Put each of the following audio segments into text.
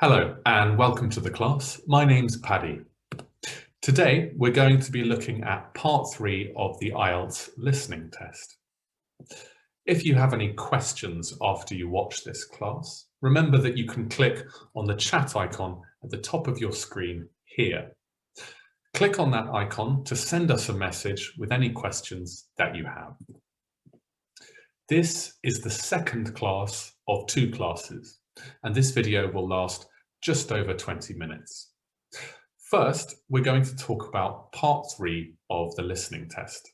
Hello and welcome to the class. My name's Paddy. Today we're going to be looking at part 3 of the IELTS listening test. If you have any questions after you watch this class, remember that you can click on the chat icon at the top of your screen here. Click on that icon to send us a message with any questions that you have. This is the second class of 2 classes, and this video will last just over 20 minutes. First, we're going to talk about part 3 of the listening test.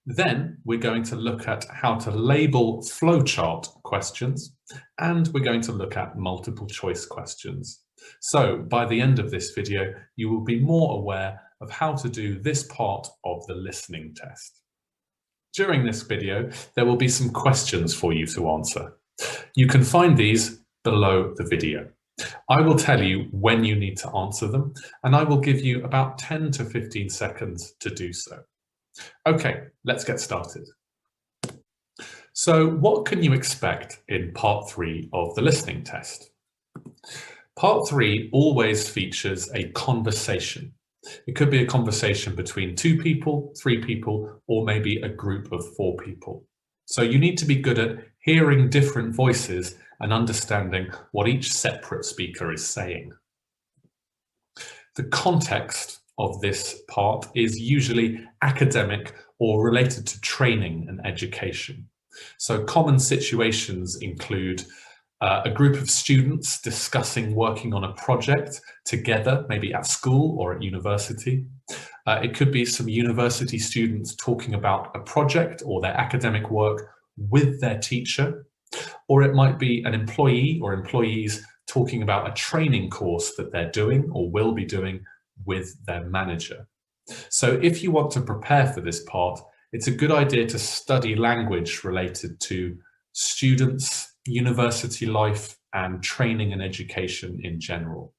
Then we're going to look at how to label flowchart questions, and we're going to look at multiple choice questions. So by the end of this video, you will be more aware of how to do this part of the listening test. During this video, there will be some questions for you to answer. You can find these below the video. I will tell you when you need to answer them, and I will give you about 10 to 15 seconds to do so. Okay, let's get started. So what can you expect in part 3 of the listening test? Part 3 always features a conversation. It could be a conversation between 2 people, 3 people, or maybe a group of 4 people. So you need to be good at hearing different voices and understanding what each separate speaker is saying. The context of this part is usually academic or related to training and education. So common situations include a group of students discussing working on a project together, maybe at school or at university. It could be some university students talking about a project or their academic work with their teacher, or it might be an employee or employees talking about a training course that they're doing or will be doing with their manager. So if you want to prepare for this part, it's a good idea to study language related to students, university life, and training and education in general.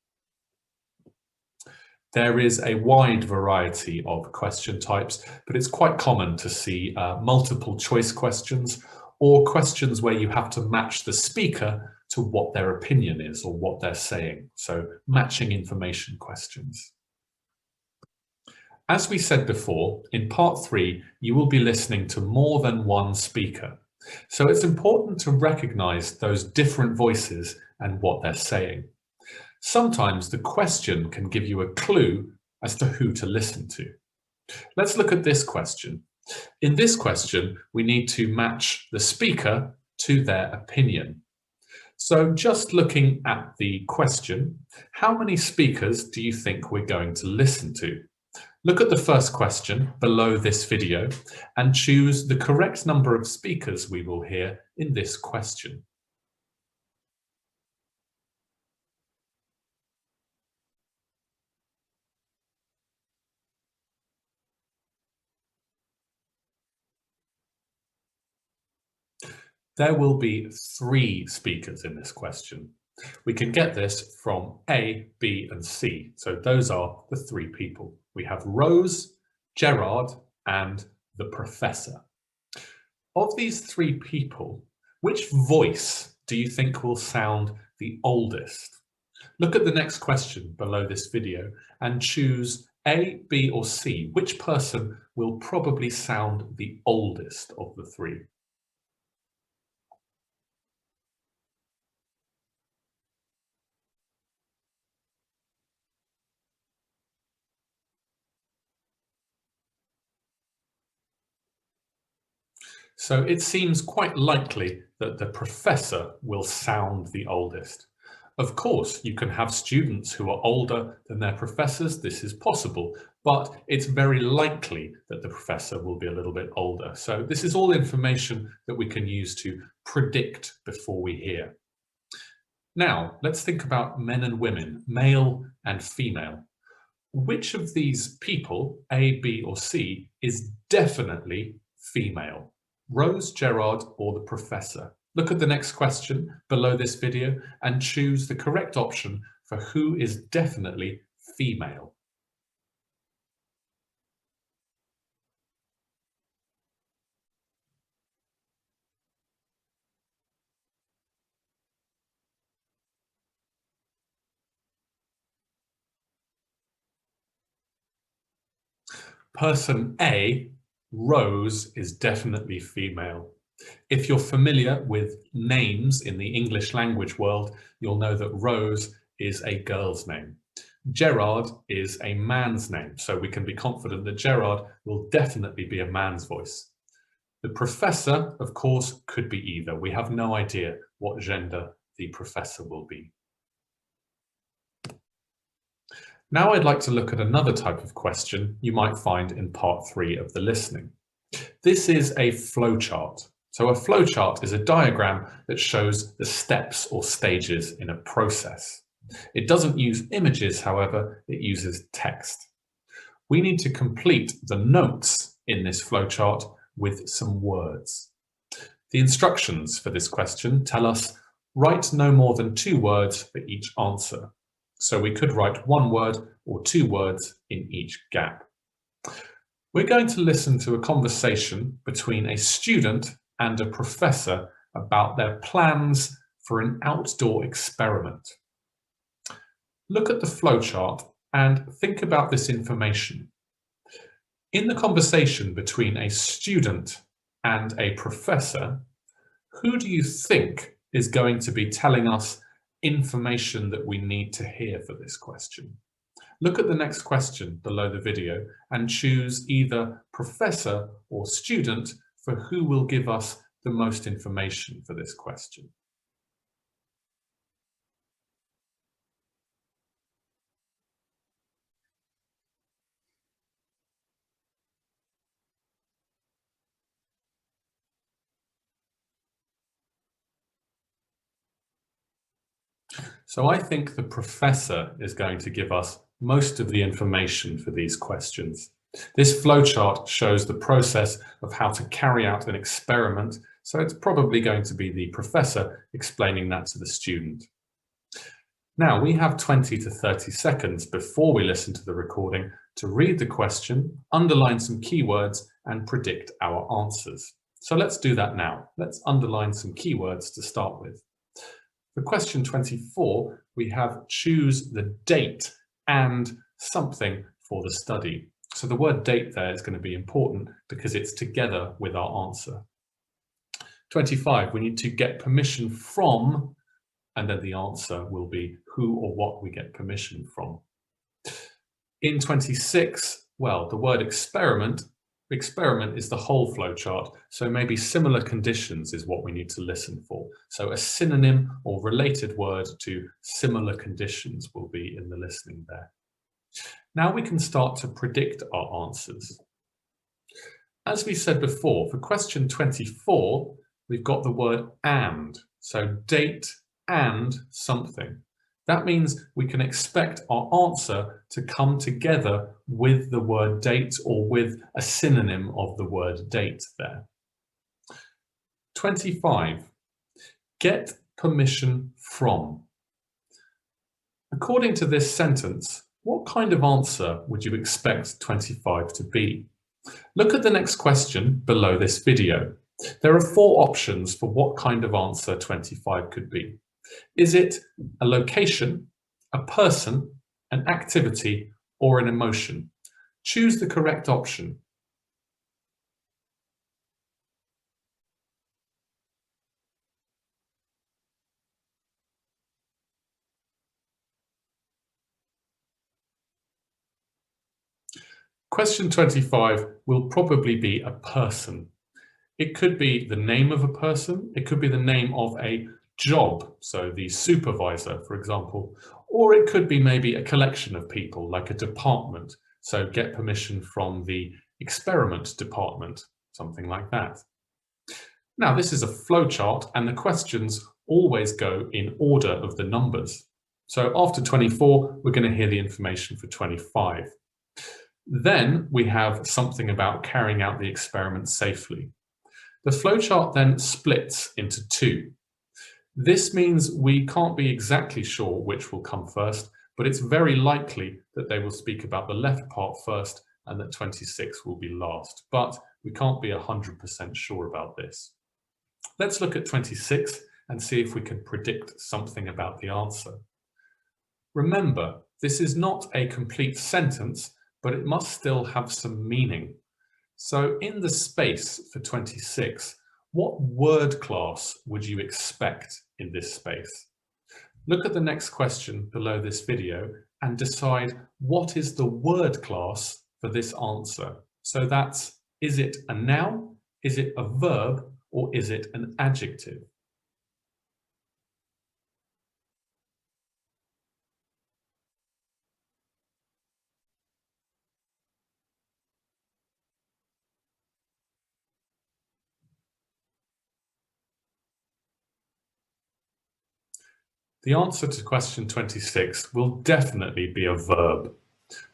There is a wide variety of question types, but it's quite common to see multiple choice questions or questions where you have to match the speaker to what their opinion is or what they're saying. So matching information questions. As we said before, in part 3, you will be listening to more than one speaker. So it's important to recognize those different voices and what they're saying. Sometimes the question can give you a clue as to who to listen to. Let's look at this question. In this question, we need to match the speaker to their opinion. So just looking at the question, how many speakers do you think we're going to listen to? Look at the first question below this video and choose the correct number of speakers we will hear in this question. There will be 3 speakers in this question. We can get this from A, B, and C. So those are the 3 people. We have Rose, Gerard, and the professor. Of these 3 people, which voice do you think will sound the oldest? Look at the next question below this video and choose A, B, or C. Which person will probably sound the oldest of the 3? So it seems quite likely that the professor will sound the oldest. Of course, you can have students who are older than their professors. This is possible, but it's very likely that the professor will be a little bit older. So this is all information that we can use to predict before we hear. Now, let's think about men and women, male and female. Which of these people, A, B, or C, is definitely female? Rose, Gerard, or the professor? Look at the next question below this video and choose the correct option for who is definitely female. Person A, Rose, is definitely female. If you're familiar with names in the English language world, you'll know that Rose is a girl's name. Gerard is a man's name, so we can be confident that Gerard will definitely be a man's voice. The professor, of course, could be either. We have no idea what gender the professor will be. Now I'd like to look at another type of question you might find in part 3 of the listening. This is a flowchart. So a flowchart is a diagram that shows the steps or stages in a process. It doesn't use images, however, it uses text. We need to complete the notes in this flowchart with some words. The instructions for this question tell us write no more than 2 words for each answer. So we could write 1 word or 2 words in each gap. We're going to listen to a conversation between a student and a professor about their plans for an outdoor experiment. Look at the flowchart and think about this information. In the conversation between a student and a professor, who do you think is going to be telling us information that we need to hear for this question? Look at the next question below the video and choose either professor or student for who will give us the most information for this question. So I think the professor is going to give us most of the information for these questions. This flowchart shows the process of how to carry out an experiment, so it's probably going to be the professor explaining that to the student. Now we have 20 to 30 seconds before we listen to the recording to read the question, underline some keywords and predict our answers. So let's do that now. Let's underline some keywords to start with. For question 24, we have choose the date and something for the study. So the word date there is going to be important because it's together with our answer. 25, we need to get permission from, and then the answer will be who or what we get permission from. In 26, well, the word experiment is the whole flowchart, so maybe similar conditions is what we need to listen for. So a synonym or related word to similar conditions will be in the listening there. Now we can start to predict our answers. As we said before, for question 24, we've got the word and, so date and something. That means we can expect our answer to come together with the word date or with a synonym of the word date there. 25, get permission from. According to this sentence, what kind of answer would you expect 25 to be? Look at the next question below this video. There are 4 options for what kind of answer 25 could be. Is it a location, a person, an activity, or an emotion? Choose the correct option. Question 25 will probably be a person. It could be the name of a person, it could be the name of a job, so the supervisor, for example, or it could be maybe a collection of people, like a department, so get permission from the experiment department, something like that. Now, this is a flowchart, and the questions always go in order of the numbers. So after 24, we're going to hear the information for 25. Then we have something about carrying out the experiment safely. The flowchart then splits into 2. This means we can't be exactly sure which will come first, but it's very likely that they will speak about the left part first and that 26 will be last. But we can't be 100% sure about this. Let's look at 26 and see if we can predict something about the answer. Remember, this is not a complete sentence, but it must still have some meaning. So in the space for 26, what word class would you expect in this space? Look at the next question below this video and decide what is the word class for this answer. So that's, is it a noun, is it a verb, or is it an adjective? The answer to question 26 will definitely be a verb.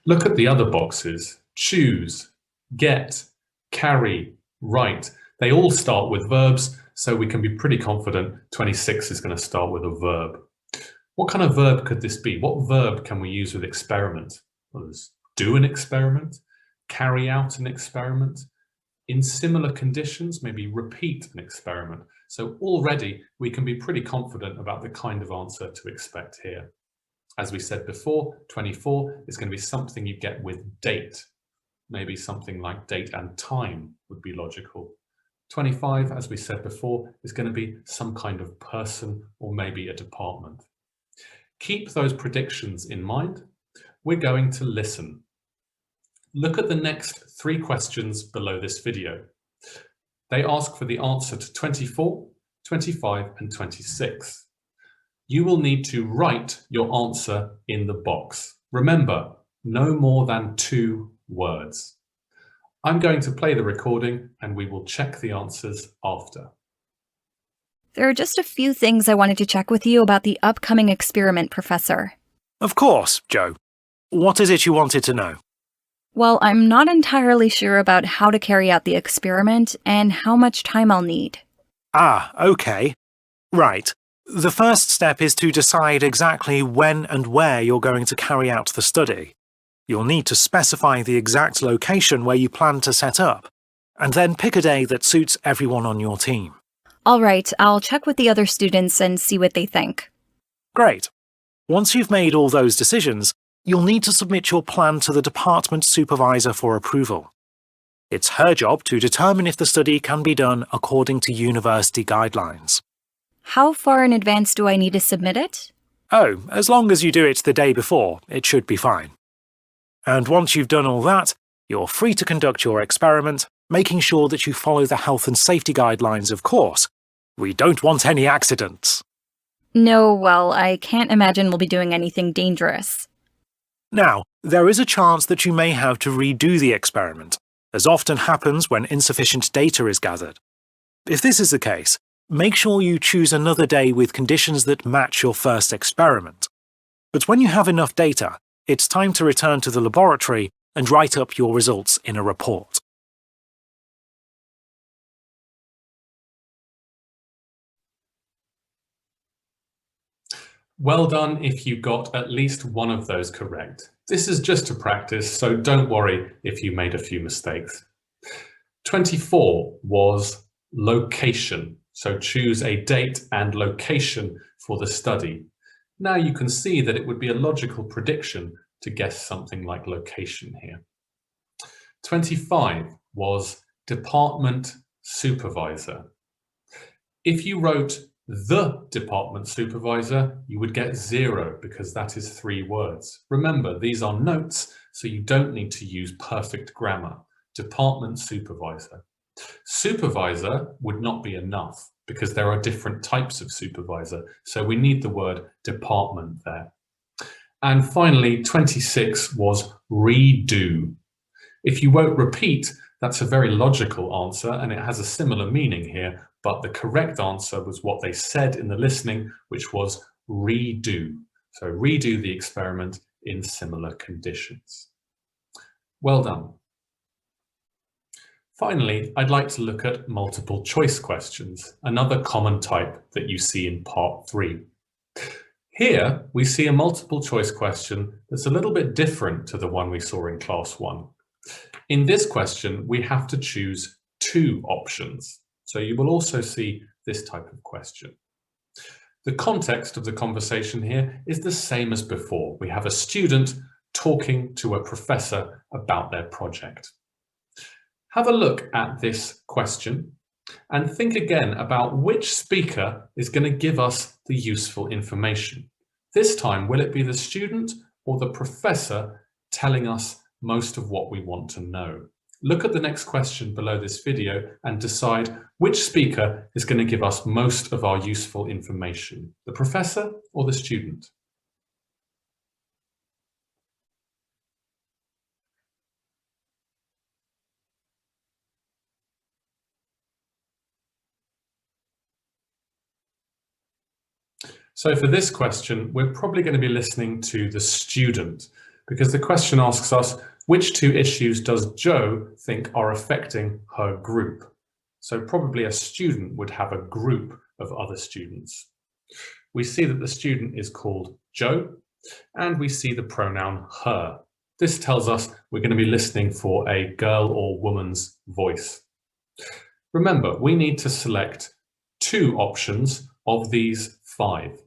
Look at the other boxes. Choose, get, carry, write. They all start with verbs, so we can be pretty confident 26 is going to start with a verb. What kind of verb could this be? What verb can we use with experiment? Well, there's do an experiment, carry out an experiment, in similar conditions, maybe repeat an experiment. So already we can be pretty confident about the kind of answer to expect here. As we said before, 24 is going to be something you get with date. Maybe something like date and time would be logical. 25, as we said before, is going to be some kind of person or maybe a department. Keep those predictions in mind. We're going to listen. Look at the next 3 questions below this video. They ask for the answer to 24, 25, and 26. You will need to write your answer in the box. Remember, no more than 2 words. I'm going to play the recording and we will check the answers after. There are just a few things I wanted to check with you about the upcoming experiment, Professor. Of course, Joe. What is it you wanted to know? Well, I'm not entirely sure about how to carry out the experiment and how much time I'll need. Ah, okay. Right. The first step is to decide exactly when and where you're going to carry out the study. You'll need to specify the exact location where you plan to set up, and then pick a day that suits everyone on your team. All right, I'll check with the other students and see what they think. Great. Once you've made all those decisions, you'll need to submit your plan to the department supervisor for approval. It's her job to determine if the study can be done according to university guidelines. How far in advance do I need to submit it? Oh, as long as you do it the day before, it should be fine. And once you've done all that, you're free to conduct your experiment, making sure that you follow the health and safety guidelines, of course. We don't want any accidents. No, well, I can't imagine we'll be doing anything dangerous. Now, there is a chance that you may have to redo the experiment, as often happens when insufficient data is gathered. If this is the case, make sure you choose another day with conditions that match your first experiment. But when you have enough data, it's time to return to the laboratory and write up your results in a report. Well done if you got at least one of those correct. This is just a practice, so don't worry if you made a few mistakes. 24 was location, so choose a date and location for the study. Now you can see that it would be a logical prediction to guess something like location here. 25 was department supervisor. If you wrote the department supervisor, you would get 0 because that is 3 words. Remember, these are notes, so you don't need to use perfect grammar. Department supervisor. Supervisor would not be enough because there are different types of supervisor, so we need the word department there. And finally, 26 was redo. If you won't repeat, that's a very logical answer and it has a similar meaning here, but the correct answer was what they said in the listening, which was redo. So redo the experiment in similar conditions. Well done. Finally, I'd like to look at multiple choice questions, another common type that you see in part 3. Here, we see a multiple choice question that's a little bit different to the one we saw in class 1. In this question, we have to choose 2 options. So you will also see this type of question. The context of the conversation here is the same as before. We have a student talking to a professor about their project. Have a look at this question and think again about which speaker is going to give us the useful information. This time, will it be the student or the professor telling us most of what we want to know? Look at the next question below this video and decide which speaker is going to give us most of our useful information, the professor or the student. So for this question, we're probably going to be listening to the student, because the question asks us, which two issues does Jo think are affecting her group? So probably a student would have a group of other students. We see that the student is called Jo, and we see the pronoun her. This tells us we're going to be listening for a girl or woman's voice. Remember, we need to select 2 options of these 5.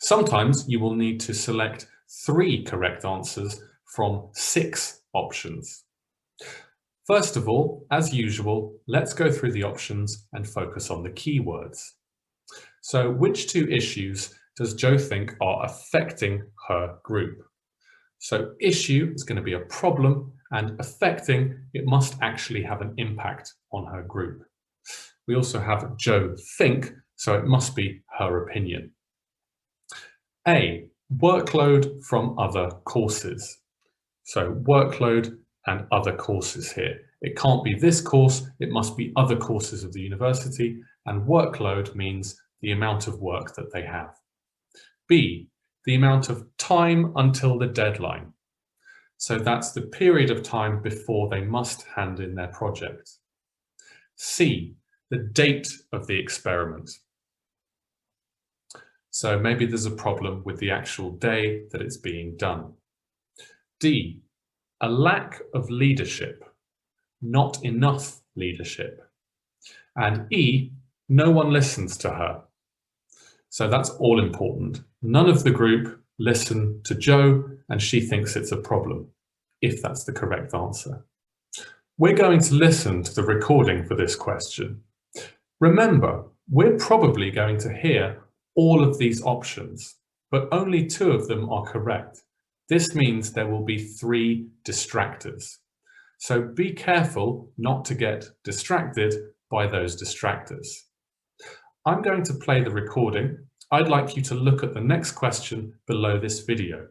Sometimes you will need to select 3 correct answers from 6 options. First of all, as usual, let's go through the options and focus on the keywords. So which 2 issues does Jo think are affecting her group? So issue is going to be a problem, and affecting, it must actually have an impact on her group. We also have Jo think, so it must be her opinion. A, workload from other courses. So workload and other courses here. It can't be this course, it must be other courses of the university, and workload means the amount of work that they have. B, the amount of time until the deadline. So that's the period of time before they must hand in their project. C, the date of the experiment. So maybe there's a problem with the actual day that it's being done. D, a lack of leadership, not enough leadership. And E, no one listens to her. So that's all important. None of the group listen to Jo, and she thinks it's a problem, if that's the correct answer. We're going to listen to the recording for this question. Remember, we're probably going to hear all of these options, but only 2 of them are correct. This means there will be 3 distractors. So be careful not to get distracted by those distractors. I'm going to play the recording. I'd like you to look at the next question below this video.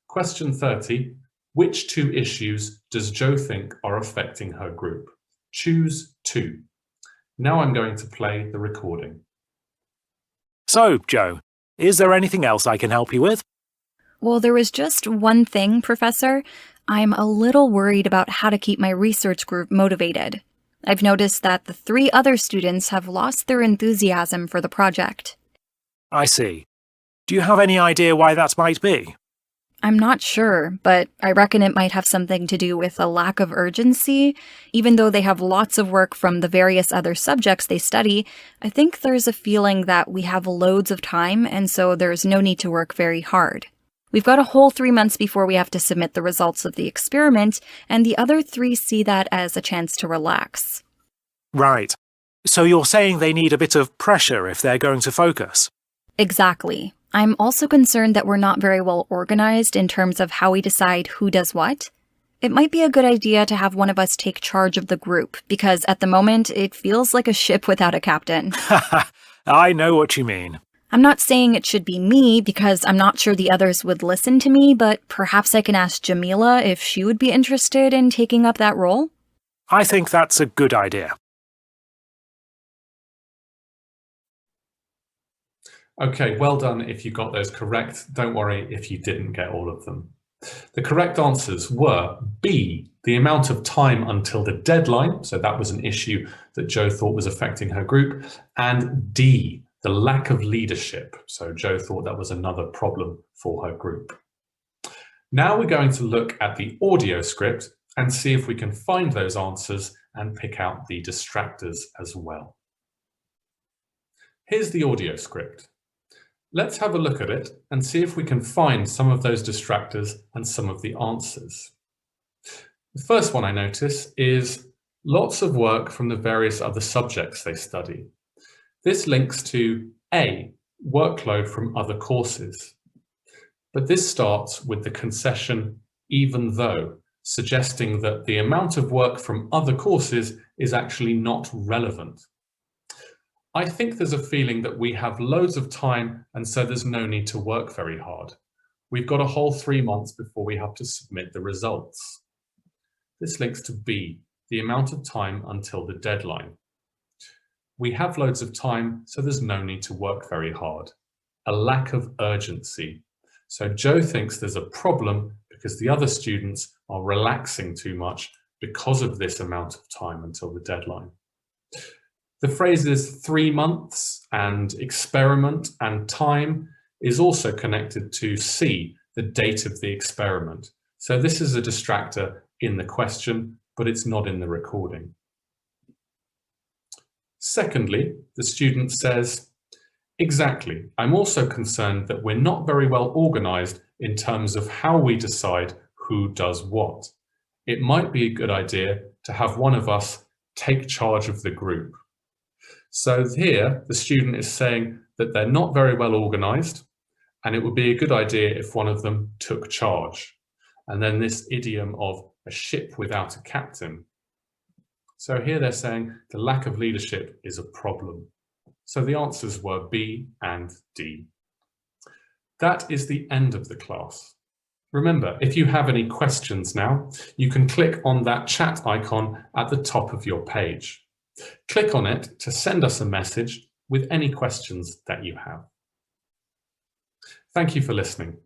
Question 30, which 2 issues does Jo think are affecting her group? Choose 2. Now I'm going to play the recording. So, Jo, is there anything else I can help you with? Well, there was just one thing, Professor. I'm a little worried about how to keep my research group motivated. I've noticed that the 3 other students have lost their enthusiasm for the project. I see. Do you have any idea why that might be? I'm not sure, but I reckon it might have something to do with a lack of urgency. Even though they have lots of work from the various other subjects they study, I think there's a feeling that we have loads of time, and so there's no need to work very hard. We've got a whole 3 months before we have to submit the results of the experiment, and the other 3 see that as a chance to relax. Right. So you're saying they need a bit of pressure if they're going to focus? Exactly. I'm also concerned that we're not very well organized in terms of how we decide who does what. It might be a good idea to have one of us take charge of the group, because at the moment it feels like a ship without a captain. I know what you mean. I'm not saying it should be me, because I'm not sure the others would listen to me, but perhaps I can ask Jamila if she would be interested in taking up that role? I think that's a good idea. Okay, well done if you got those correct. Don't worry if you didn't get all of them. The correct answers were B, the amount of time until the deadline, so that was an issue that Jo thought was affecting her group, and D, the lack of leadership, so Jo thought that was another problem for her group. Now we're going to look at the audio script and see if we can find those answers and pick out the distractors as well. Here's the audio script. Let's have a look at it and see if we can find some of those distractors and some of the answers. The first one I notice is lots of work from the various other subjects they study. This links to A, workload from other courses. But this starts with the concession even though, suggesting that the amount of work from other courses is actually not relevant. I think there's a feeling that we have loads of time and so there's no need to work very hard. We've got a whole 3 months before we have to submit the results. This links to B, the amount of time until the deadline. We have loads of time, so there's no need to work very hard. A lack of urgency. So Joe thinks there's a problem because the other students are relaxing too much because of this amount of time until the deadline. The phrases 3 months and experiment and time is also connected to C, the date of the experiment. So this is a distractor in the question, but it's not in the recording. Secondly, the student says, exactly, I'm also concerned that we're not very well organized in terms of how we decide who does what. It might be a good idea to have one of us take charge of the group. So here, the student is saying that they're not very well organized, and it would be a good idea if one of them took charge. And then this idiom of a ship without a captain. So here they're saying the lack of leadership is a problem. So the answers were B and D. That is the end of the class. Remember, if you have any questions now, you can click on that chat icon at the top of your page. Click on it to send us a message with any questions that you have. Thank you for listening.